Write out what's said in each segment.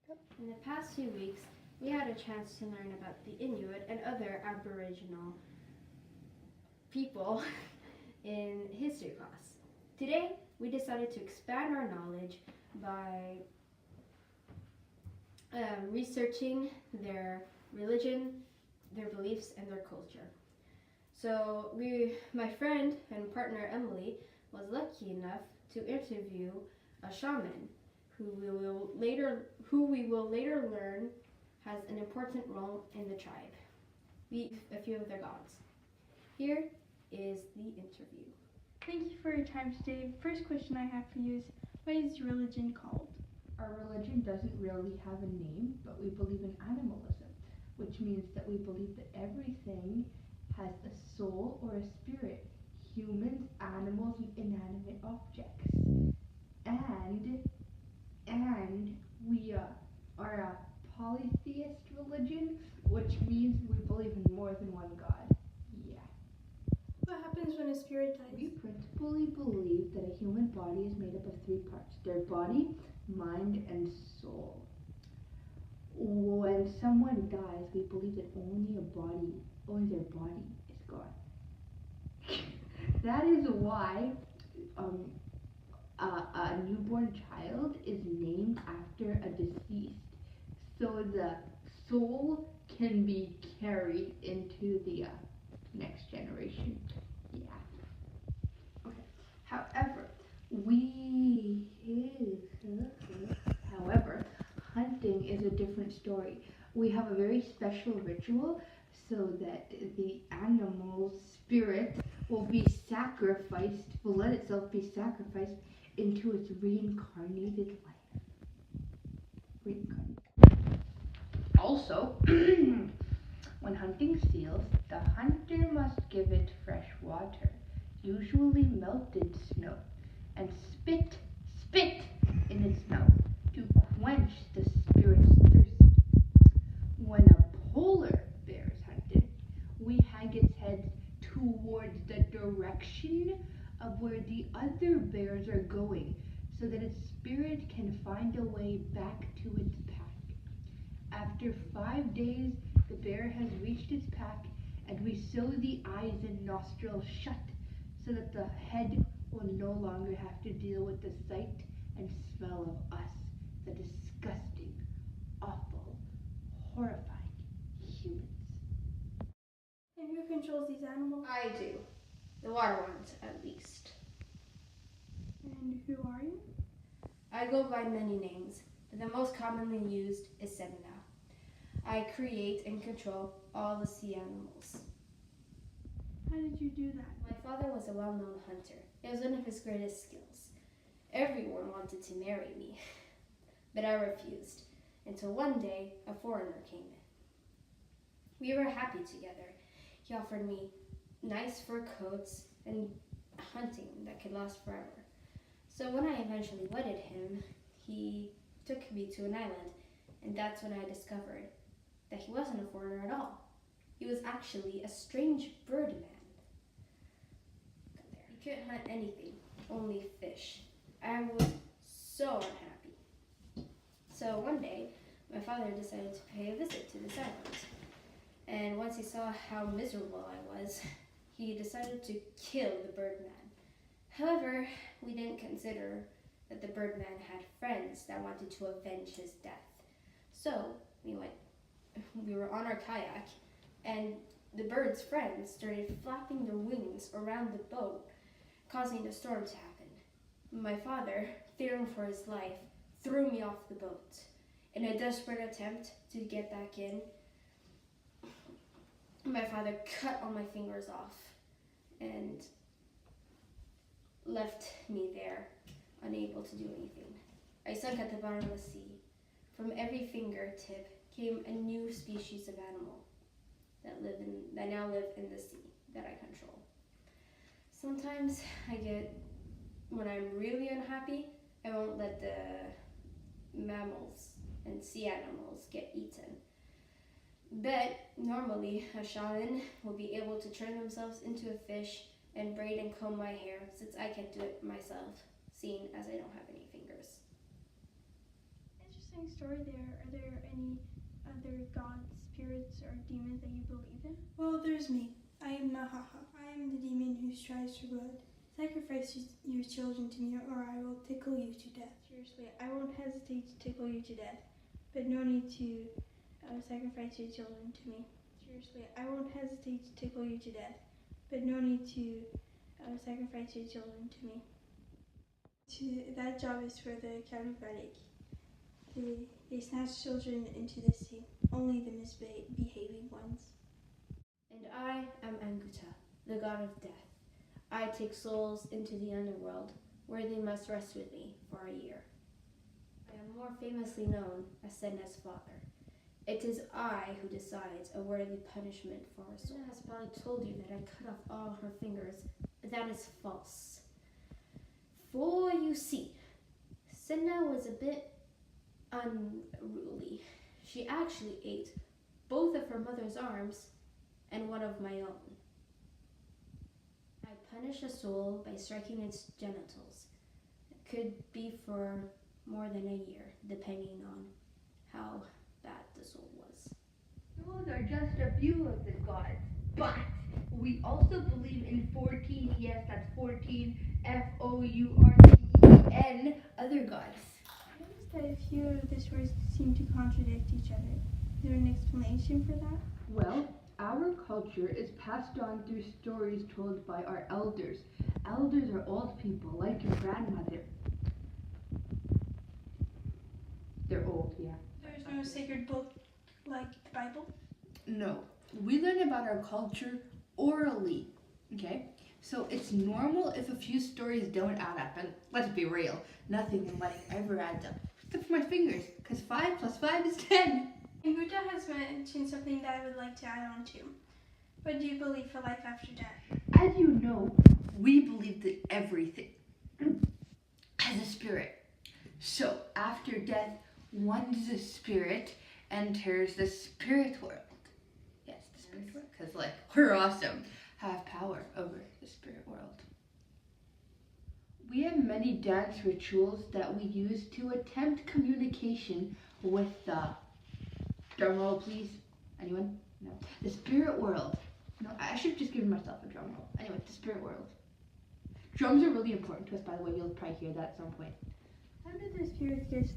In the past few weeks, we had a chance to learn about the Inuit and other Aboriginal people in history class. Today, we decided to expand our knowledge by researching their religion, their beliefs, and their culture. So, my friend and partner Emily was lucky enough to interview a shaman who we will later learn has an important role in the tribe. A few of their gods. Here is the interview. Thank you for your time today. First question I have for you is, what is your religion called? Our religion doesn't really have a name, but we believe in animalism, which means that we believe that everything has a soul or a spirit. Humans, animals, and inanimate objects. And we are a polytheist religion, which means we believe in more than one god. Yeah. What happens when a spirit dies? We principally believe that a human body is made up of three parts: their body, mind, and soul. When someone dies, we believe that only their body is gone. That is why a newborn child is named after a deceased, so the soul can be carried into the next generation. Yeah. Okay. However, hunting is a different story. We have a very special ritual so that the animal's spirit will let itself be sacrificed into its reincarnated life. Also, when hunting seals, the hunter must give it fresh water, usually melted snow, and spit in its mouth to quench the spirit's thirst. When a polar bear is hunted, we hang its head towards the direction of where the other bears are going, so that its spirit can find a way back to its pack. After 5 days, the bear has reached its pack, and we sew the eyes and nostrils shut so that the head will no longer have to deal with the sight and smell of us, the disgusting, awful, horrifying humans. And who controls these animals? I do. The water ones, at least. And who are you? I go by many names, but the most commonly used is Sedna. I create and control all the sea animals. How did you do that? My father was a well-known hunter. It was one of his greatest skills. Everyone wanted to marry me, but I refused, until one day a foreigner came in. We were happy together. He offered me nice fur coats and hunting that could last forever. So when I eventually wedded him, he took me to an island, and that's when I discovered that he wasn't a foreigner at all. He was actually a strange bird man. He couldn't hunt anything, only fish. I was so unhappy. So one day, my father decided to pay a visit to this island. And once he saw how miserable I was, he decided to kill the Birdman. However, we didn't consider that the Birdman had friends that wanted to avenge his death. So we were on our kayak, and the bird's friends started flapping their wings around the boat, causing a storm to happen. My father, fearing for his life, threw me off the boat. In a desperate attempt to get back in, my father cut all my fingers off and left me there, unable to do anything. I sunk at the bottom of the sea. From every fingertip came a new species of animal that now live in the sea that I control. Sometimes when I'm really unhappy, I won't let the mammals and sea animals get eaten. But normally, a shaman will be able to turn themselves into a fish and braid and comb my hair, since I can't do it myself, seeing as I don't have any fingers. Interesting. Interesting story there. Are there any other gods, spirits, or demons that you believe in? Well, there's me. I am Mahaha. I am the demon who strives for blood. Sacrifice your children to me, or I will tickle you to death. Seriously, I won't hesitate to tickle you to death, but no need to sacrifice your children to me. Seriously, I won't hesitate to tickle you to death, but no need to sacrifice your children to me. That job is for the charismatic. They snatch children into the sea, only the misbehaving ones. And I am Anguta, the god of death. I take souls into the underworld, where they must rest with me for a year. I am more famously known as Senna's father. It is I who decides a worthy punishment for her soul. Senna has probably told you that I cut off all her fingers, but that is false. For you see, Senna was a bit unruly. She actually ate both of her mother's arms and one of my own. I punish a soul by striking its genitals. It could be for more than a year, depending on how bad the soul was. Those are just a few of the gods, but we also believe in 14, yes, that's 14, Fourten, other gods. I noticed that a few of the stories seem to contradict each other. Is there an explanation for that? Well, our culture is passed on through stories told by our elders. Elders are old people, like your grandmother. They're old, yeah. There's no sacred book like the Bible? No, we learn about our culture orally, okay? So it's normal if a few stories don't add up, and let's be real, nothing in life ever adds up, except for my fingers, because 5 plus 5 is 10. Anguta has mentioned something that I would like to add on to. What do you believe for life after death? As you know, we believe that everything has a spirit. So after death, one's a spirit enters the spirit world. Yes, the spirit world, because we're awesome, have power over the spirit world. We have many dance rituals that we use to attempt communication with the drum roll, please. Anyone? No. The spirit world. No, I should have just given myself a drum roll. Anyway, the spirit world. Drums are really important to us, by the way. You'll probably hear that at some point. How do the spirits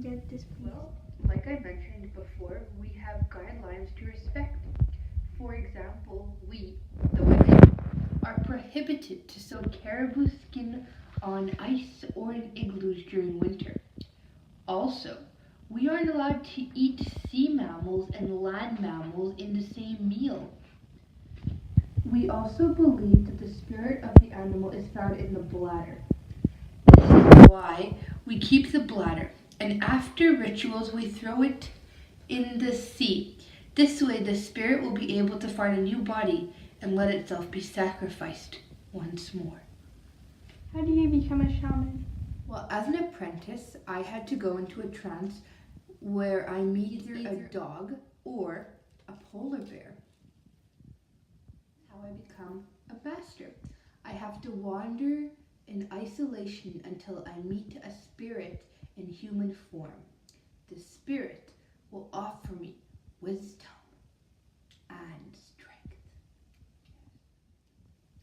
get displeased? Well, like I mentioned before, we have guidelines to respect. For example, we, the women, are prohibited to sew caribou skin on ice or in igloos during winter. Also, we aren't allowed to eat sea mammals and land mammals in the same meal. We also believe that the spirit of the animal is found in the bladder. This is why we keep the bladder, and after rituals we throw it in the sea. This way the spirit will be able to find a new body and let itself be sacrificed once more. How do you become a shaman? Well, as an apprentice, I had to go into a trance where I meet either a dog or a polar bear. How I become a master. I have to wander in isolation until I meet a spirit in human form. The spirit will offer me wisdom and strength.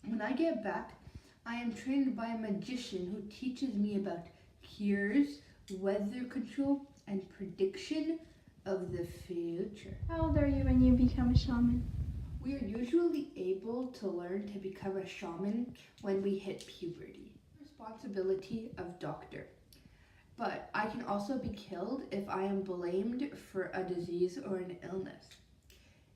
When I get back, I am trained by a magician who teaches me about cures, weather control, and prediction of the future. How old are you when you become a shaman? We are usually able to learn to become a shaman when we hit puberty. Responsibility of doctor. But I can also be killed if I am blamed for a disease or an illness.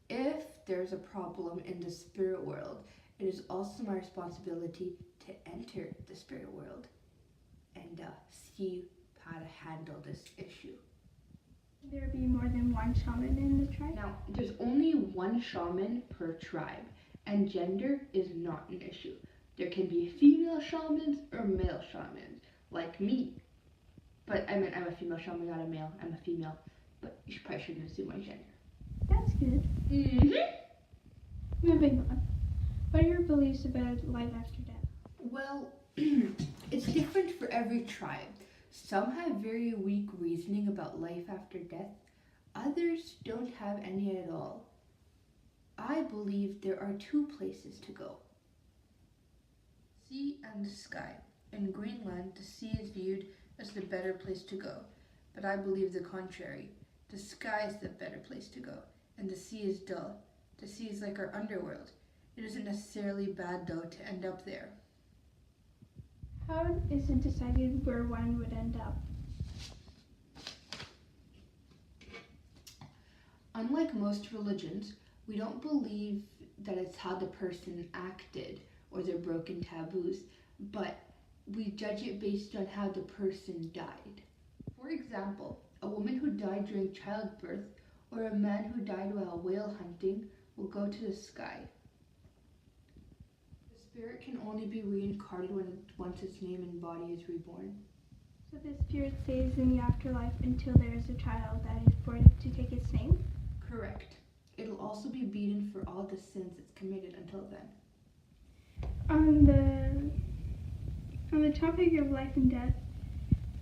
If there's a problem in the spirit world, it is also my responsibility to enter the spirit world and see how to handle this issue. Will there be more than one shaman in the tribe? Now, there's only one shaman per tribe, and gender is not an issue. There can be female shamans or male shamans, like me. But I meant I'm a female shaman, not a male. I'm a female, but you probably shouldn't assume my gender. That's good. Moving on. What are your beliefs about life after death? Well, it's different for every tribe. Some have very weak reasoning about life after death. Others don't have any at all. I believe there are two places to go: sea and the sky. In Greenland, the sea is viewed as the better place to go, but I believe the contrary. The sky is the better place to go, and the sea is dull. The sea is like our underworld. It isn't necessarily bad, though, to end up there. How is it decided where one would end up? Unlike most religions, we don't believe that it's how the person acted or their broken taboos, but we judge it based on how the person died. For example, a woman who died during childbirth or a man who died while whale hunting will go to the sky. The spirit can only be reincarnated once its name and body is reborn. So the spirit stays in the afterlife until there is a child that is born to take its name? Correct. It'll also be beaten for all the sins it's committed until then. On the topic of life and death,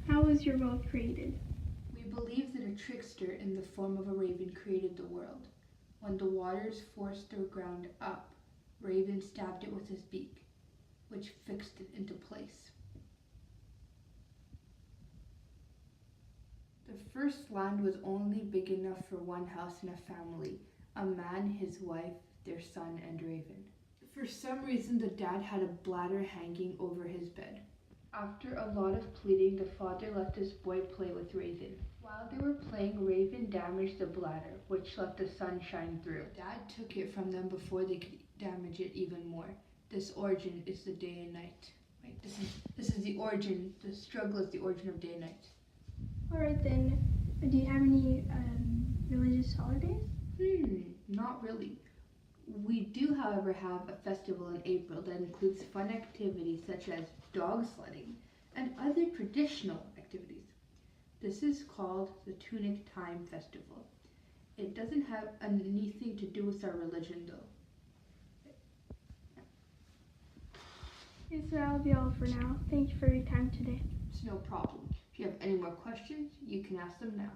how was your world created? We believe that a trickster in the form of a raven created the world. When the waters forced the ground up, Raven stabbed it with his beak, which fixed it into place. The first land was only big enough for one house and a family: a man, his wife, their son, and Raven. For some reason, the dad had a bladder hanging over his bed. After a lot of pleading, the father let this boy play with Raven. While they were playing, Raven damaged the bladder, which let the sun shine through. Dad took it from them before they could damage it even more. This origin is the day and night. Wait, this is the origin. The struggle is the origin of day and night. Alright then, do you have any religious holidays? Not really. We do, however, have a festival in April that includes fun activities such as dog sledding and other traditional activities. This is called the Tunic Time Festival. It doesn't have anything to do with our religion, though. Okay, so that'll be all for now. Thank you for your time today. It's no problem. If you have any more questions, you can ask them now.